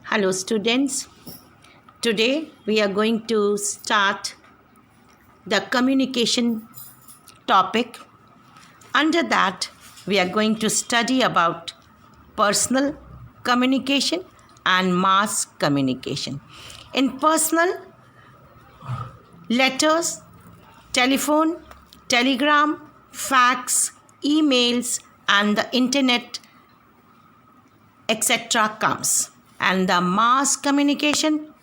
Hello students, today we are going to start the communication topic. Under that we are going to study about personal communication and mass communication. In personal, letters, telephone, telegram, fax, emails and the internet etc. comes. And the mass communication,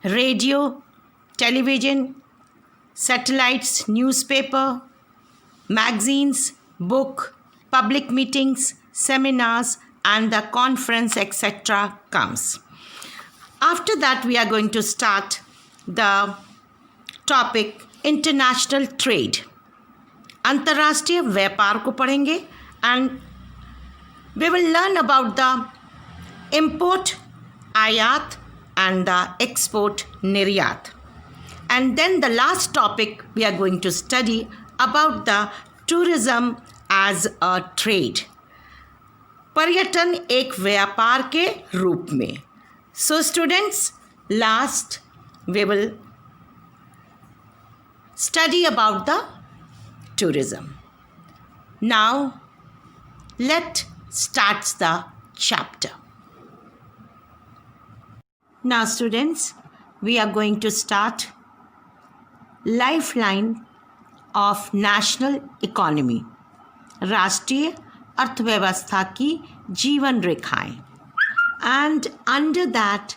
radio, television, satellites, newspaper, magazines, book, public meetings, seminars and the conference etc. comes. After that we are going to start the topic international trade. अंतर्राष्ट्रीय व्यापार को पढ़ेंगे and we will learn about the import ayat and the export niryat. And then the last topic we are going to study about the tourism as a trade. पर्यटन एक व्यापार के रूप में. So students, last we will study about the tourism. Now let's start the chapter. Now students, we are going to start lifeline of national economy. राष्ट्रीय अर्थव्यवस्था की जीवन रेखाएं. And under that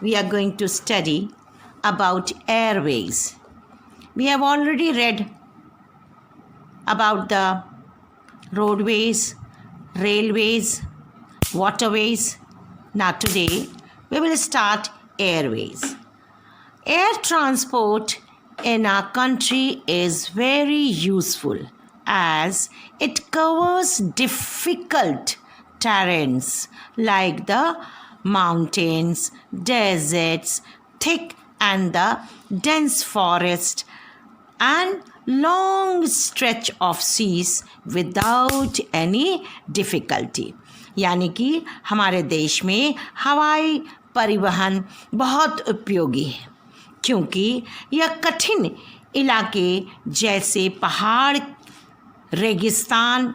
we are going to study about airways. We have already read about the roadways, railways, waterways. Now today we will start airways. Air transport in our country is very useful as it covers difficult terrains like the mountains, deserts, thick and the dense forest and long stretch of seas without any difficulty. यानी कि हमारे देश में हवाई परिवहन बहुत उपयोगी है क्योंकि यह कठिन इलाके जैसे पहाड़, रेगिस्तान,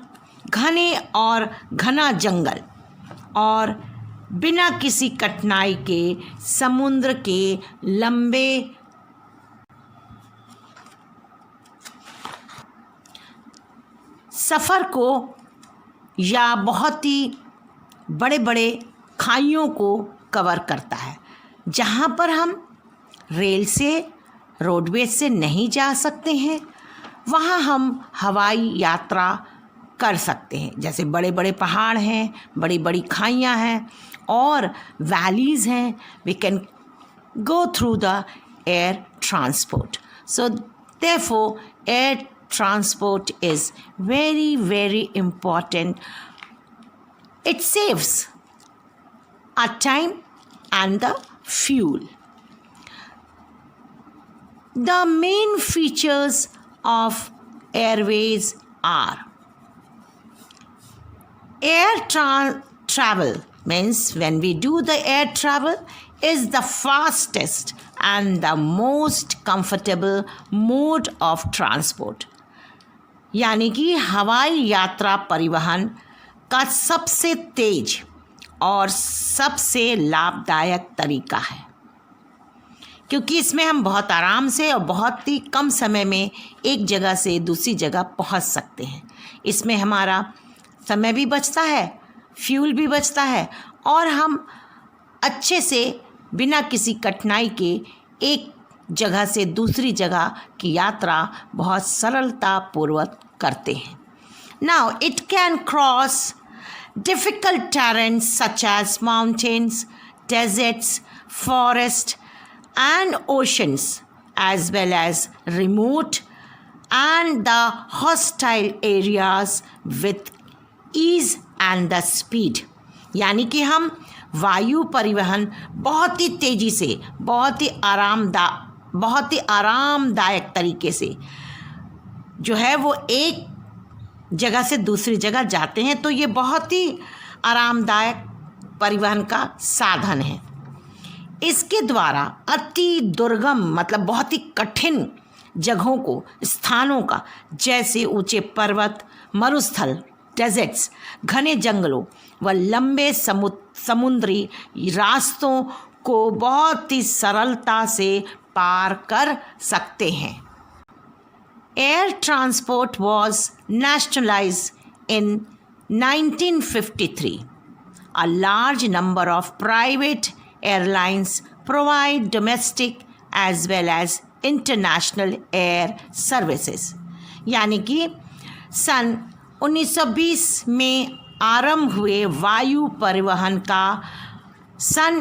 घने और घना जंगल और बिना किसी कठिनाई के समुद्र के लंबे सफ़र को या बहुत ही बड़े बड़े खाइयों को कवर करता है जहाँ पर हम रेल से, रोडवेज से नहीं जा सकते हैं वहाँ हम हवाई यात्रा कर सकते हैं. जैसे बड़े बड़े पहाड़ हैं, बड़ी बड़ी खाइयाँ हैं और वैलीज़ हैं. We can go through the air transport. So therefore air transport is very, very important. It saves our time and the fuel. The main features of airways are air travel means when we do the air travel is the fastest and the most comfortable mode of transport. यानी कि हवाई यात्रा परिवहन का सबसे तेज और सबसे लाभदायक तरीका है क्योंकि इसमें हम बहुत आराम से और बहुत ही कम समय में एक जगह से दूसरी जगह पहुंच सकते हैं. इसमें हमारा समय भी बचता है, फ्यूल भी बचता है और हम अच्छे से बिना किसी कठिनाई के एक जगह से दूसरी जगह की यात्रा बहुत सरलतापूर्वक करते हैं. Now it can cross difficult terrains such as mountains, deserts, forests and oceans as well as remote and the hostile areas with ease and the speed. यानी कि हम वायु परिवहन बहुत ही तेज़ी से, बहुत ही आरामदायक तरीके से जो है वो एक जगह से दूसरी जगह जाते हैं. तो ये बहुत ही आरामदायक परिवहन का साधन है। इसके द्वारा अति दुर्गम मतलब बहुत ही कठिन जगहों को, स्थानों का, जैसे ऊंचे पर्वत, मरुस्थल, डेजर्ट्स, घने जंगलों व लंबे समुद्री रास्तों को बहुत ही सरलता से पार कर सकते हैं। Air transport was nationalised in 1953. A large number of private airlines provide domestic as well as international air services. यानी कि सन 1920 में आरंभ हुए वायु परिवहन का सन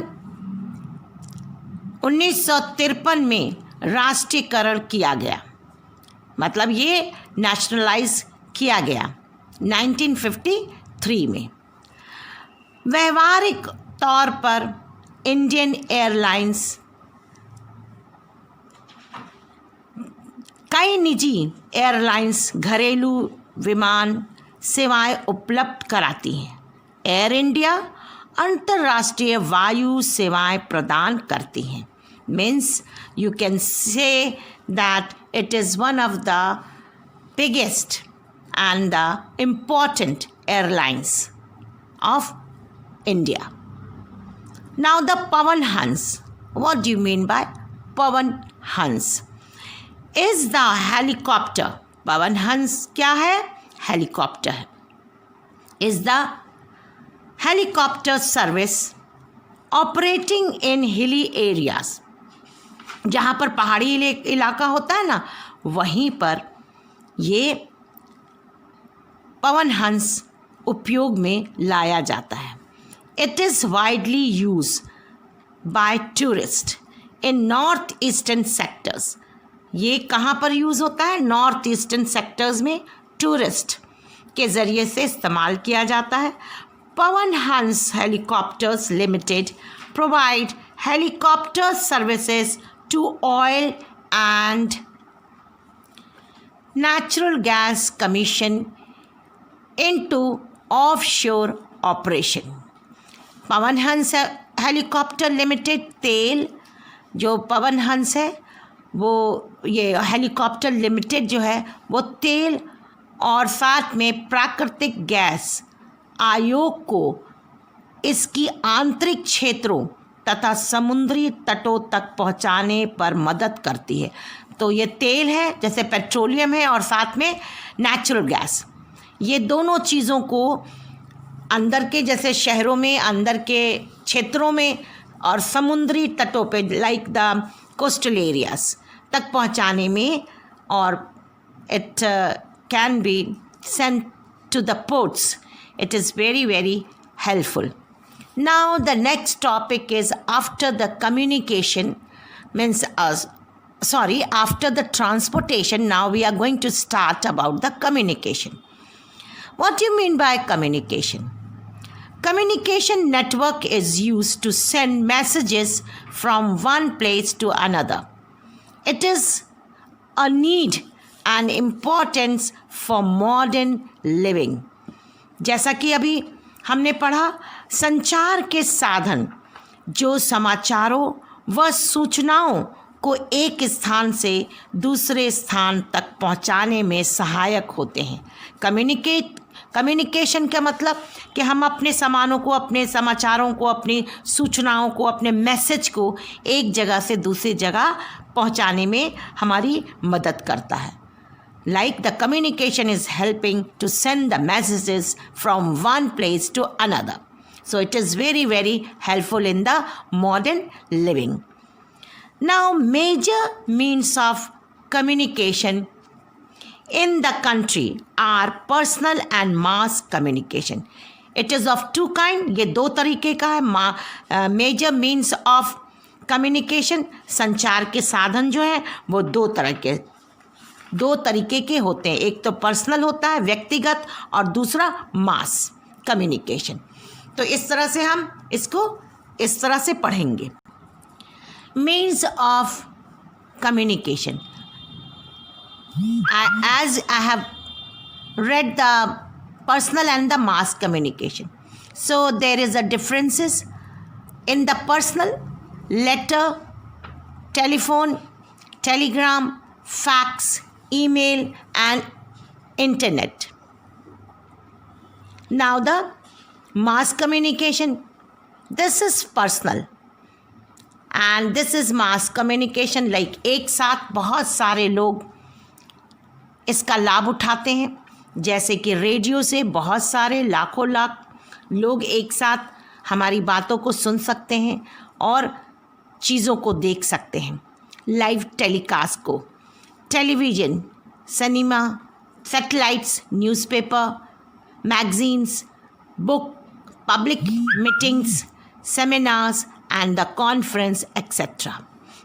1953 में राष्ट्रीयकरण किया गया, मतलब ये नेशनलाइज किया गया 1953 में। व्यवहारिक तौर पर इंडियन एयरलाइंस कई निजी एयरलाइंस घरेलू विमान सेवाएं उपलब्ध कराती हैं। एयर इंडिया अंतर्राष्ट्रीय वायु सेवाएं प्रदान करती हैं। Means you can say that it is one of the biggest and the important airlines of India. Now the Pawan Hans. What do you mean by Pawan Hans? Is the helicopter. Pawan Hans क्या है? Helicopter है. Is the helicopter service operating in hilly areas. जहाँ पर पहाड़ी इलाका होता है ना, वहीं पर ये पवन हंस उपयोग में लाया जाता है। It is widely use by tourist in north eastern sectors. ये कहाँ पर यूज़ होता है? नॉर्थ ईस्टर्न सेक्टर्स में टूरिस्ट के ज़रिए से इस्तेमाल किया जाता है। Pawan Hans helicopters limited provide helicopter services to oil and natural gas commission into offshore operation. Pawan Hans helicopter limited तेल, जो पवन हंस है वो ये हेलीकॉप्टर लिमिटेड जो है वो तेल और साथ में प्राकृतिक गैस आयोग को इसकी आंतरिक क्षेत्रों तथा समुद्री तटों तक पहुंचाने पर मदद करती है। तो ये तेल है जैसे पेट्रोलियम है और साथ में नेचुरल गैस, ये दोनों चीज़ों को अंदर के जैसे शहरों में, अंदर के क्षेत्रों में और समुद्री तटों पे लाइक द कोस्टल एरियाज तक पहुंचाने में, और it can be sent to the ports. It is very very helpful. Now the next topic is after the communication means after the transportation, now we are going to start about the communication. What do you mean by communication? Communication network is used to send messages from one place to another. It is a need and importance for modern living. जैसा कि अभी हमने पढ़ा, संचार के साधन जो समाचारों व सूचनाओं को एक स्थान से दूसरे स्थान तक पहुंचाने में सहायक होते हैं। कम्युनिकेशन का मतलब कि हम अपने सामानों को, अपने समाचारों को, अपनी सूचनाओं को, अपने मैसेज को एक जगह से दूसरी जगह पहुंचाने में हमारी मदद करता है। Like the communication is helping to send the messages from one place to another. So it is very very helpful in the modern living. Now, major means of communication in the country are personal and mass communication. It is of two kind. ये दो तरीके का है. Major means of communication, संचार के साधन जो है वो दो तरीके के होते हैं. एक तो पर्सनल होता है, व्यक्तिगत, और दूसरा मास कम्युनिकेशन. तो इस तरह से हम इसको इस तरह से पढ़ेंगे. Means of communication. As I have read the personal and the mass communication. So there is a differences in the personal, letter, telephone, telegram, fax, email and internet. Now the mass communication, this is personal and this is mass communication, like एक साथ बहुत सारे लोग इसका लाभ उठाते हैं, जैसे कि रेडियो से बहुत सारे लाखों लाख लोग एक साथ हमारी बातों को सुन सकते हैं और चीज़ों को देख सकते हैं। लाइव टेलीकास्ट को television, cinema, satellites, newspaper, magazines, book, public meetings, seminars and the conference etcetera.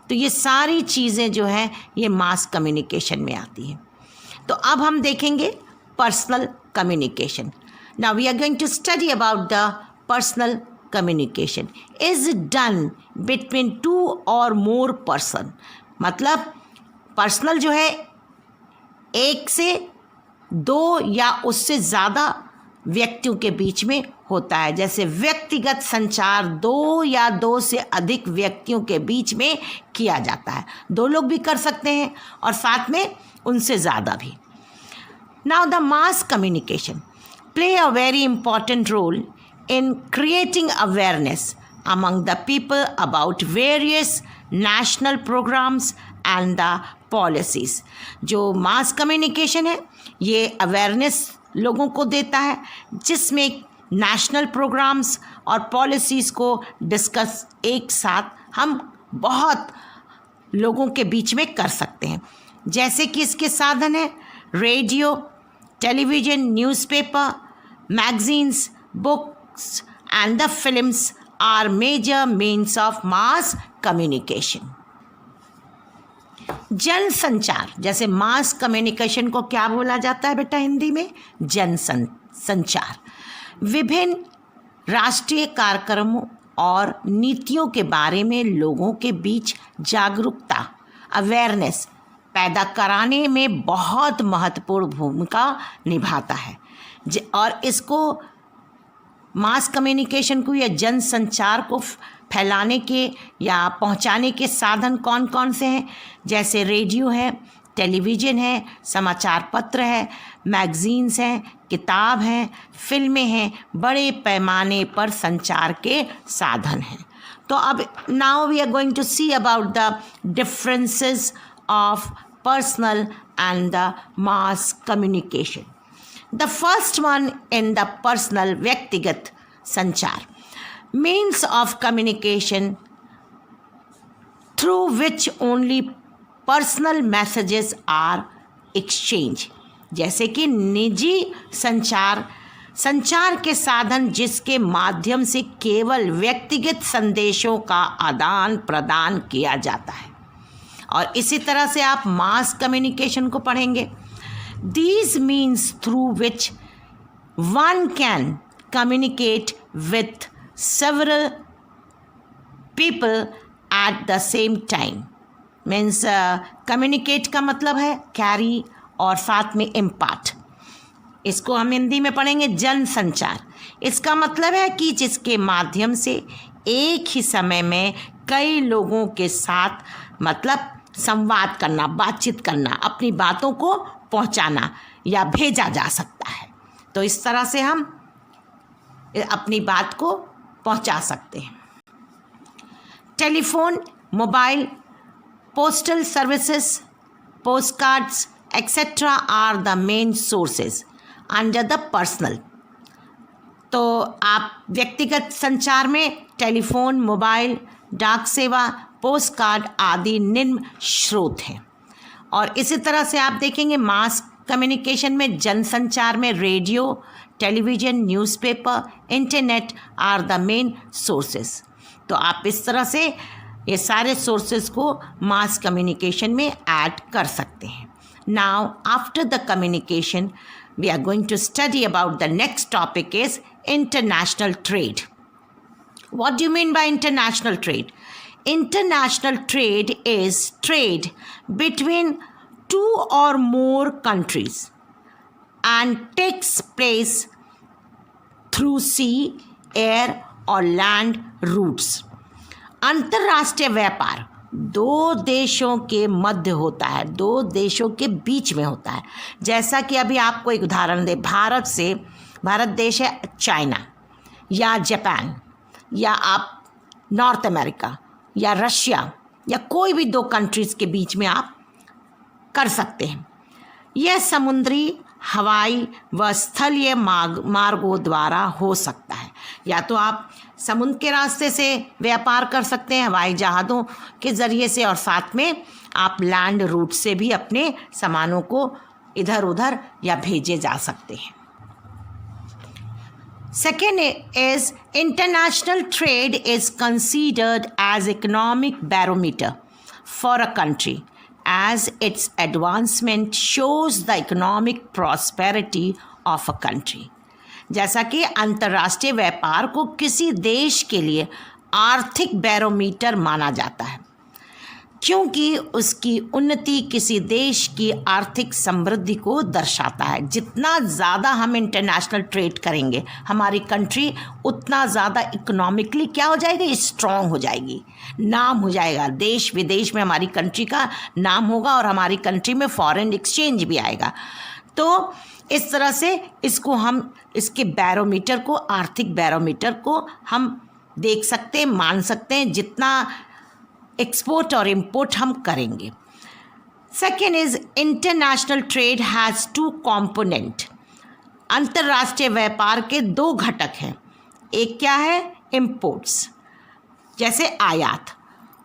तो ये सारी चीज़ें जो हैं ये मास कम्युनिकेशन में आती हैं। तो अब हम देखेंगे personal communication. Now we are going to study about the personal communication is done between 2 और मोर पर्सन। मतलब पर्सनल जो है एक से 2 या उससे ज़्यादा व्यक्तियों के बीच में होता है। जैसे व्यक्तिगत संचार 2 या 2 से अधिक व्यक्तियों के बीच में किया जाता है। 2 लोग भी कर सकते हैं और साथ में उनसे ज़्यादा भी। Now the mass communication play a very important role in creating awareness among the people about various national programs and the policies। जो mass communication है ये awareness लोगों को देता है, जिसमें नेशनल प्रोग्राम्स और पॉलिसीज़ को डिस्कस एक साथ हम बहुत लोगों के बीच में कर सकते हैं। जैसे कि इसके साधन हैं radio, television, newspaper, magazines, books and the films are major means of mass communication. जनसंचार, जैसे मास कम्युनिकेशन को क्या बोला जाता है बेटा हिंदी में? जनसंचार। विभिन्न राष्ट्रीय कार्यक्रमों और नीतियों के बारे में लोगों के बीच जागरूकता, अवेयरनेस पैदा कराने में बहुत महत्वपूर्ण भूमिका निभाता है। और इसको मास कम्युनिकेशन को या जनसंचार को फैलाने के या पहुंचाने के साधन कौन कौन से हैं? जैसे रेडियो है, टेलीविज़न है, समाचार पत्र है, मैगजीन्स हैं, किताब हैं, फिल्में हैं, बड़े पैमाने पर संचार के साधन हैं। तो अब now we are going to see about the differences of personal and the mass communication. The first one in the personal, व्यक्तिगत संचार, means of communication through which only personal messages are exchanged। जैसे कि निजी संचार के साधन जिसके माध्यम से केवल व्यक्तिगत संदेशों का आदान प्रदान किया जाता है। और इसी तरह से आप मास कम्युनिकेशन को पढ़ेंगे। These means through which one can communicate with several people at the same time। Means communicate का मतलब है कैरी और साथ में इम्पार्ट। इसको हम हिंदी में पढ़ेंगे जनसंचार। इसका मतलब है कि जिसके माध्यम से एक ही समय में कई लोगों के साथ मतलब संवाद करना, बातचीत करना, अपनी बातों को पहुंचाना या भेजा जा सकता है। तो इस तरह से हम अपनी बात को पहुंचा सकते हैं। Telephone, mobile, postal services, postcards etcetera are the main sources under the personal. तो आप व्यक्तिगत संचार में टेलीफोन, मोबाइल, डाक सेवा, पोस्टकार्ड आदि निम्न स्रोत हैं। और इसी तरह से आप देखेंगे मास कम्युनिकेशन में जनसंचार में radio, television, newspaper, internet are the main sources. तो आप इस तरह से ये सारे सोर्सेस को मास कम्युनिकेशन में ऐड कर सकते हैं। Now after the communication we are going to study about the next topic is international trade. What do you mean by international trade? International trade is trade between 2 or more countries and takes place through sea, air और land roots. अंतर्राष्ट्रीय व्यापार दो देशों के मध्य होता है, दो देशों के बीच में होता है। जैसा कि अभी आपको एक उदाहरण दे, भारत देश है चाइना या जापान या आप नॉर्थ अमेरिका या रशिया या कोई भी दो कंट्रीज़ के बीच में आप कर सकते हैं। यह समुद्री, हवाई व स्थलीय मार्गों द्वारा हो सकता है। या तो आप समुद्र के रास्ते से व्यापार कर सकते हैं, हवाई जहाज़ों के ज़रिए से, और साथ में आप लैंड रूट से भी अपने सामानों को इधर उधर या भेजे जा सकते हैं। Second is international trade is considered as economic barometer for a country as its advancement shows the economic prosperity of a country. जैसा कि अंतर्राष्ट्रीय व्यापार को किसी देश के लिए आर्थिक बैरोमीटर माना जाता है, क्योंकि उसकी उन्नति किसी देश की आर्थिक समृद्धि को दर्शाता है। जितना ज़्यादा हम इंटरनेशनल ट्रेड करेंगे, हमारी कंट्री उतना ज़्यादा इकोनॉमिकली क्या हो जाएगी, स्ट्रॉन्ग हो जाएगी, नाम हो जाएगा, देश विदेश में हमारी कंट्री का नाम होगा और हमारी कंट्री में फॉरेन एक्सचेंज भी आएगा। तो इस तरह से इसके बैरोमीटर को, आर्थिक बैरोमीटर को हम देख सकते हैं, मान सकते हैं, जितना एक्सपोर्ट और इंपोर्ट हम करेंगे। Second is international trade has two component. अंतर्राष्ट्रीय व्यापार के दो घटक हैं। एक क्या है, इंपोर्ट्स, जैसे आयात,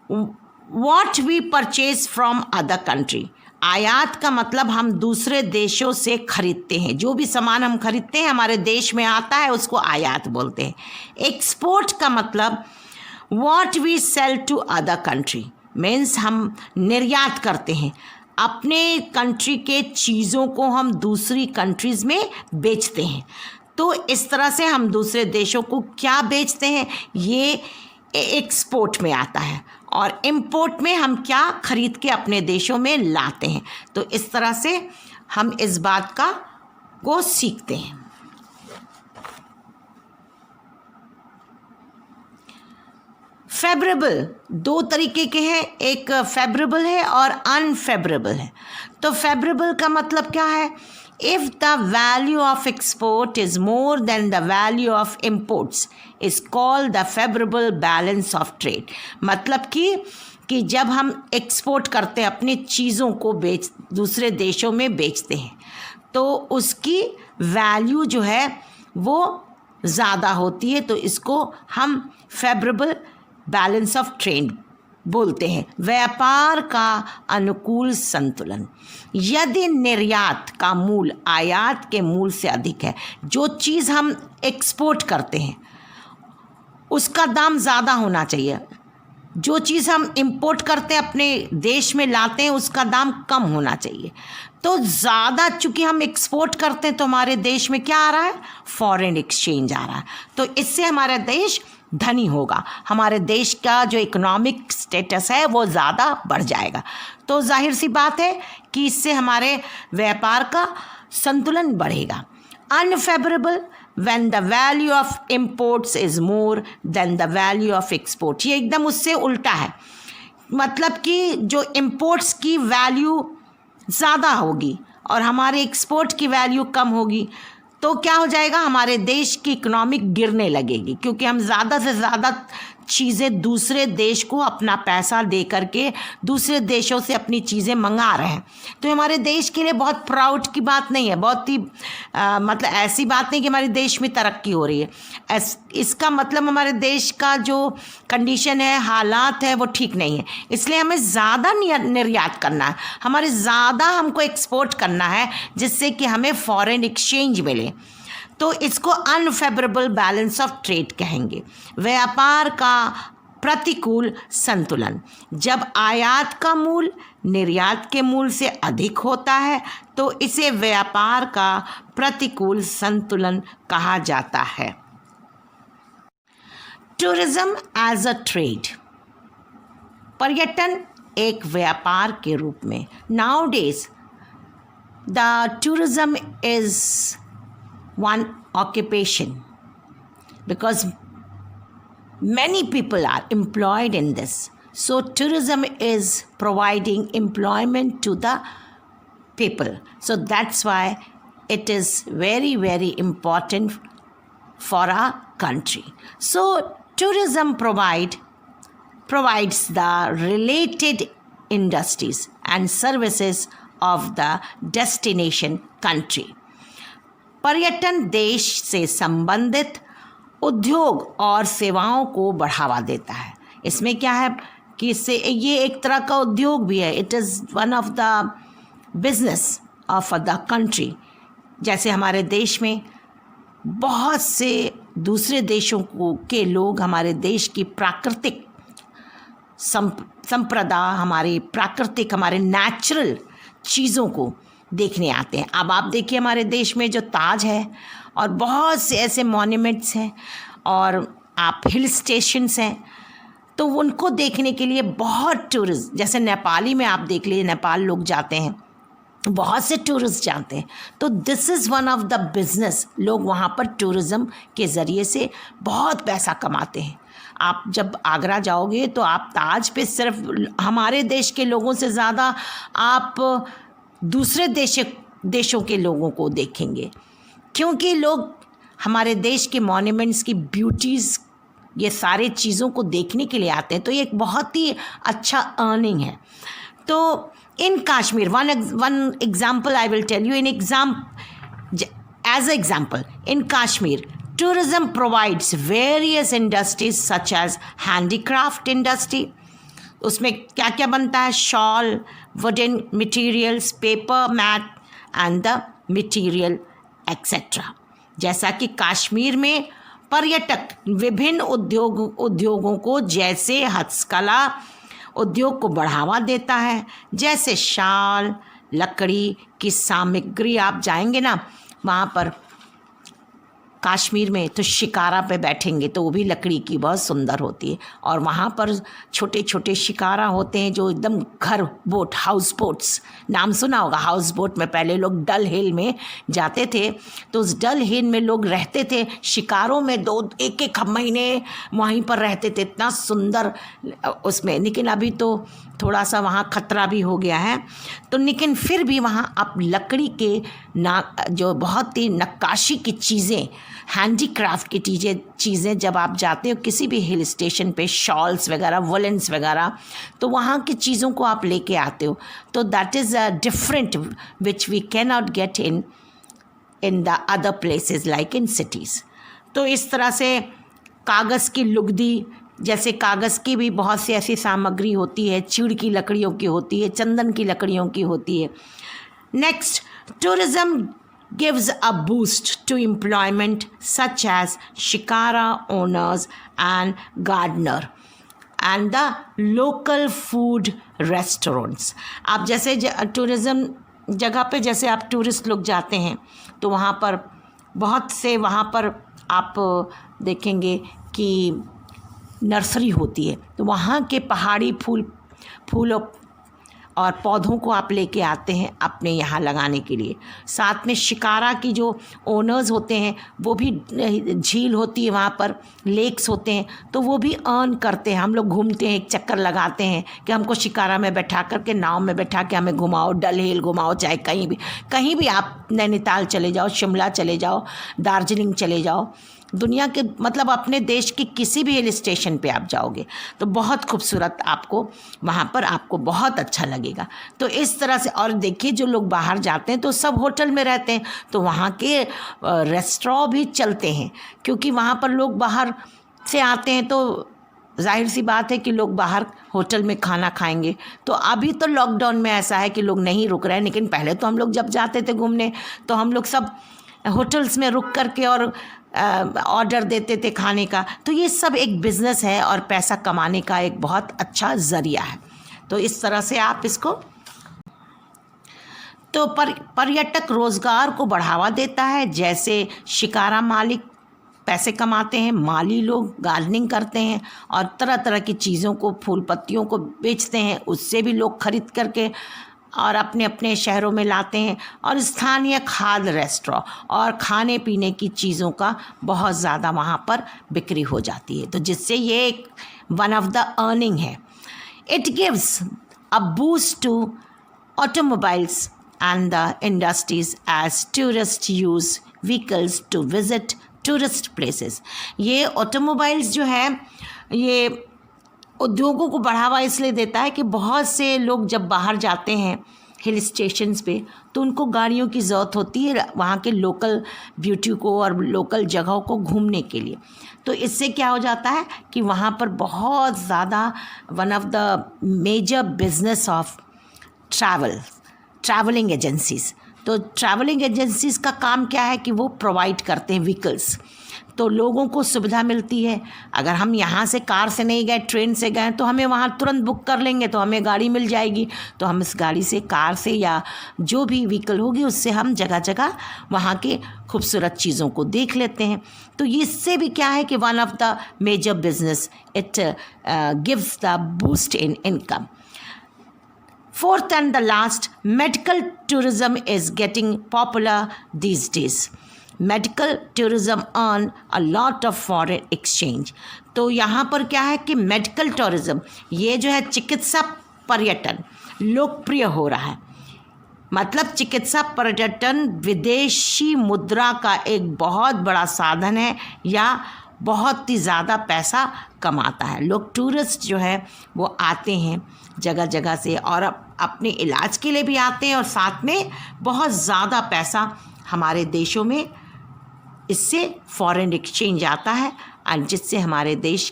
what we purchase from other country. आयात का मतलब हम दूसरे देशों से खरीदते हैं, जो भी सामान हम खरीदते हैं हमारे देश में आता है उसको आयात बोलते हैं। एक्सपोर्ट का मतलब What we sell to other country means हम निर्यात करते हैं, अपने कंट्री के चीज़ों को हम दूसरी कंट्रीज़ में बेचते हैं। तो इस तरह से हम दूसरे देशों को क्या बेचते हैं, ये एक्सपोर्ट में आता है। और इंपोर्ट में हम क्या खरीद के अपने देशों में लाते हैं। तो इस तरह से हम इस बात को सीखते हैं। फेवरेबल दो तरीके के हैं, एक फेवरेबल है और अनफेवरेबल है। तो फेवरेबल का मतलब क्या है, if the value of export is more than the value of imports is called the favourable balance of trade. मतलब कि जब हम एक्सपोर्ट करते हैं, अपनी चीज़ों को दूसरे देशों में बेचते हैं, तो उसकी वैल्यू जो है वो ज़्यादा होती है, तो इसको हम फेवरेबल बैलेंस ऑफ ट्रेड बोलते हैं। व्यापार का अनुकूल संतुलन, यदि निर्यात का मूल्य आयात के मूल्य से अधिक है, जो चीज़ हम एक्सपोर्ट करते हैं उसका दाम ज़्यादा होना चाहिए, जो चीज़ हम इंपोर्ट करते हैं अपने देश में लाते हैं उसका दाम कम होना चाहिए। तो ज़्यादा चूँकि हम एक्सपोर्ट करते हैं तो हमारे देश में क्या आ रहा है, फॉरेन एक्सचेंज आ रहा है, तो इससे हमारा देश धनी होगा, हमारे देश का जो इकोनॉमिक स्टेटस है वो ज़्यादा बढ़ जाएगा। तो जाहिर सी बात है कि इससे हमारे व्यापार का संतुलन बढ़ेगा। Unfavourable when the value of imports is more than the value of export, ये एकदम उससे उल्टा है। मतलब कि जो इंपोर्ट्स की वैल्यू ज़्यादा होगी और हमारे एक्सपोर्ट की वैल्यू कम होगी, तो क्या हो जाएगा, हमारे देश की इकोनॉमिक गिरने लगेगी, क्योंकि हम ज़्यादा से ज़्यादा चीज़ें दूसरे देश को अपना पैसा दे करके दूसरे देशों से अपनी चीज़ें मंगा रहे हैं। तो हमारे देश के लिए बहुत प्राउड की बात नहीं है, बहुत ही मतलब ऐसी बात नहीं कि हमारे देश में तरक्की हो रही है। इसका मतलब हमारे देश का जो कंडीशन है, हालात है, वो ठीक नहीं है। इसलिए हमें ज़्यादा निर्यात करना है, हमारे ज़्यादा हमको एक्सपोर्ट करना है, जिससे कि हमें फॉरेन एक्सचेंज मिले। तो इसको अनफेवरेबल बैलेंस ऑफ ट्रेड कहेंगे। व्यापार का प्रतिकूल संतुलन, जब आयात का मूल्य निर्यात के मूल्य से अधिक होता है तो इसे व्यापार का प्रतिकूल संतुलन कहा जाता है। टूरिज्म एज अ ट्रेड, पर्यटन एक व्यापार के रूप में। Nowadays the tourism is one occupation because Many people are employed in this. So tourism is providing employment to the people. So that's why it is very, very important for our country. So tourism provides the related industries and services of the destination country. पर्यटन देश से संबंधित उद्योग और सेवाओं को बढ़ावा देता है. इसमें क्या है कि इससे ये एक तरह का उद्योग भी है. It is one of the business of the country. जैसे हमारे देश में बहुत से दूसरे देशों के लोग हमारे देश की प्राकृतिक संप्रदा, हमारे प्राकृतिक, हमारे नेचुरल चीज़ों को देखने आते हैं. अब आप देखिए हमारे देश में जो ताज है और बहुत से ऐसे मॉन्यूमेंट्स हैं और आप हिल स्टेशंस हैं, तो उनको देखने के लिए बहुत टूरिस्ट, जैसे नेपाली में आप देख लीजिए, नेपाल लोग जाते हैं, बहुत से टूरिस्ट जाते हैं. तो this is one of the business. लोग वहाँ पर टूरिज़्म के ज़रिए से बहुत पैसा कमाते हैं. आप जब आगरा जाओगे तो आप ताज पे सिर्फ हमारे देश के लोगों से ज़्यादा आप दूसरे देशों के लोगों को देखेंगे, क्योंकि लोग हमारे देश के मॉन्यूमेंट्स की ब्यूटीज़, ये सारे चीज़ों को देखने के लिए आते हैं. तो ये एक बहुत ही अच्छा अर्निंग है. तो in Kashmir, one example I will tell you. As an example, in Kashmir, tourism provides various industries such as handicraft industry. उसमें क्या क्या बनता है? Shawl, wooden materials, paper mat and the material etcetera. जैसा कि कश्मीर में पर्यटक विभिन्न उद्योगों को, जैसे हस्तकला उद्योग को बढ़ावा देता है. जैसे शाल, लकड़ी की सामग्री, आप जाएंगे ना वहाँ पर कश्मीर में तो शिकारा पे बैठेंगे तो वो भी लकड़ी की बहुत सुंदर होती है. और वहाँ पर छोटे छोटे शिकारा होते हैं जो एकदम घर बोट, हाउस बोट्स, नाम सुना होगा. हाउस बोट में पहले लोग डल हिल में जाते थे, तो उस डल हिल में लोग रहते थे शिकारों में, एक महीने वहीं पर रहते थे. इतना सुंदर उसमें. लेकिन अभी तो थोड़ा सा वहाँ खतरा भी हो गया है. तो लेकिन फिर भी वहाँ आप लकड़ी के जो बहुत ही नक्काशी की चीज़ें, हैंडीक्राफ्ट की चीज़ें जब आप जाते हो किसी भी हिल स्टेशन पे, शॉल्स वगैरह, वुलन्स वगैरह, तो वहाँ की चीज़ों को आप लेके आते हो. तो that is a different which we can not get in the other places like in cities. तो इस तरह से कागज़ की लुगदी, जैसे कागज़ की भी बहुत सी ऐसी सामग्री होती है, चीड़ की लकड़ियों की होती है, चंदन की लकड़ियों की होती है. Next, tourism gives a boost to employment such as shikara owners and gardener and the local food restaurants. आप जैसे टूरिज़्म जगह पे जैसे आप टूरिस्ट लोग जाते हैं तो वहाँ पर बहुत से, वहाँ पर आप देखेंगे कि नर्सरी होती है, तो वहाँ के पहाड़ी फूलों और पौधों को आप लेके आते हैं अपने यहाँ लगाने के लिए. साथ में शिकारा की जो ओनर्स होते हैं, वो भी, झील होती है वहाँ पर, लेक्स होते हैं, तो वो भी अर्न करते हैं. हम लोग घूमते हैं, एक चक्कर लगाते हैं कि हमको शिकारा में बैठा करके, नाव में बैठा के हमें घुमाओ, डल हिल घुमाओ, चाहे कहीं भी आप नैनीताल चले जाओ, शिमला चले जाओ, दार्जिलिंग चले जाओ, दुनिया के मतलब अपने देश के किसी भी हिल स्टेशन पे आप जाओगे तो बहुत खूबसूरत आपको वहाँ पर आपको बहुत अच्छा लगेगा. तो इस तरह से. और देखिए जो लोग बाहर जाते हैं तो सब होटल में रहते हैं, तो वहाँ के रेस्टोरेंट भी चलते हैं, क्योंकि वहाँ पर लोग बाहर से आते हैं तो जाहिर सी बात है कि लोग बाहर होटल में खाना खाएंगे. तो अभी तो लॉकडाउन में ऐसा है कि लोग नहीं रुक रहे हैं, लेकिन पहले तो हम लोग जब जाते थे घूमने तो हम लोग सब होटल्स में रुक करके और ऑर्डर देते थे खाने का. तो ये सब एक बिज़नेस है और पैसा कमाने का एक बहुत अच्छा ज़रिया है. तो इस तरह से आप इसको, तो पर्यटक रोज़गार को बढ़ावा देता है. जैसे शिकारा मालिक पैसे कमाते हैं, माली लोग गार्डनिंग करते हैं और तरह तरह की चीज़ों को, फूल पत्तियों को बेचते हैं, उससे भी लोग खरीद करके और अपने अपने शहरों में लाते हैं और स्थानीय खाद्य रेस्टोरेंट और खाने पीने की चीज़ों का बहुत ज़्यादा वहाँ पर बिक्री हो जाती है, तो जिससे ये एक वन ऑफ द अर्निंग है. It gives a boost to automobiles and the industries as tourist use vehicles to visit tourist places. ये ऑटोमोबाइल्स जो है ये उद्योगों को बढ़ावा इसलिए देता है कि बहुत से लोग जब बाहर जाते हैं हिल स्टेशंस पे तो उनको गाड़ियों की ज़रूरत होती है वहाँ के लोकल ब्यूटी को और लोकल जगहों को घूमने के लिए. तो इससे क्या हो जाता है कि वहाँ पर बहुत ज़्यादा one of the major business of travelling agencies. तो ट्रैवलिंग एजेंसीज़ का काम क्या है कि वो प्रोवाइड करते हैं व्हीकल्स, तो लोगों को सुविधा मिलती है. अगर हम यहाँ से कार से नहीं गए, ट्रेन से गए, तो हमें वहाँ तुरंत बुक कर लेंगे तो हमें गाड़ी मिल जाएगी, तो हम इस गाड़ी से, कार से या जो भी व्हीकल होगी उससे हम जगह जगह वहाँ के खूबसूरत चीज़ों को देख लेते हैं. तो इससे भी क्या है कि one of the major business, it gives the boost in income. Fourth and the last, medical tourism is getting popular these days. Medical tourism earn a lot of foreign exchange. तो यहाँ पर क्या है कि मेडिकल टूरिज्म, ये जो है चिकित्सा पर्यटन लोकप्रिय हो रहा है. मतलब चिकित्सा पर्यटन विदेशी मुद्रा का एक बहुत बड़ा साधन है या बहुत ही ज़्यादा पैसा कमाता है. लोग टूरिस्ट जो है वो आते हैं जगह जगह से और अपने इलाज के लिए भी आते हैं और साथ में बहुत ज़्यादा पैसा हमारे देशों में इससे फॉरेन एक्सचेंज आता है और जिससे हमारे देश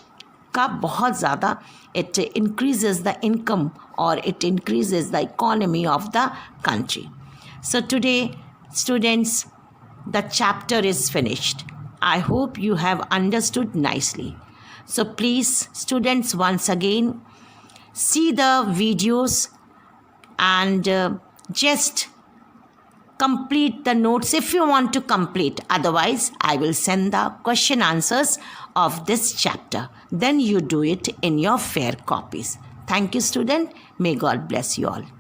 का बहुत ज़्यादा इट इंक्रीजेज द इनकम और it increases the economy of the country. So today students the chapter is finished. I hope you have understood nicely. So please students, once again see the videos and just complete the notes if you want to complete. Otherwise I will send the question answers of this chapter. Then you do it in your fair copies. Thank you student. May God bless you all.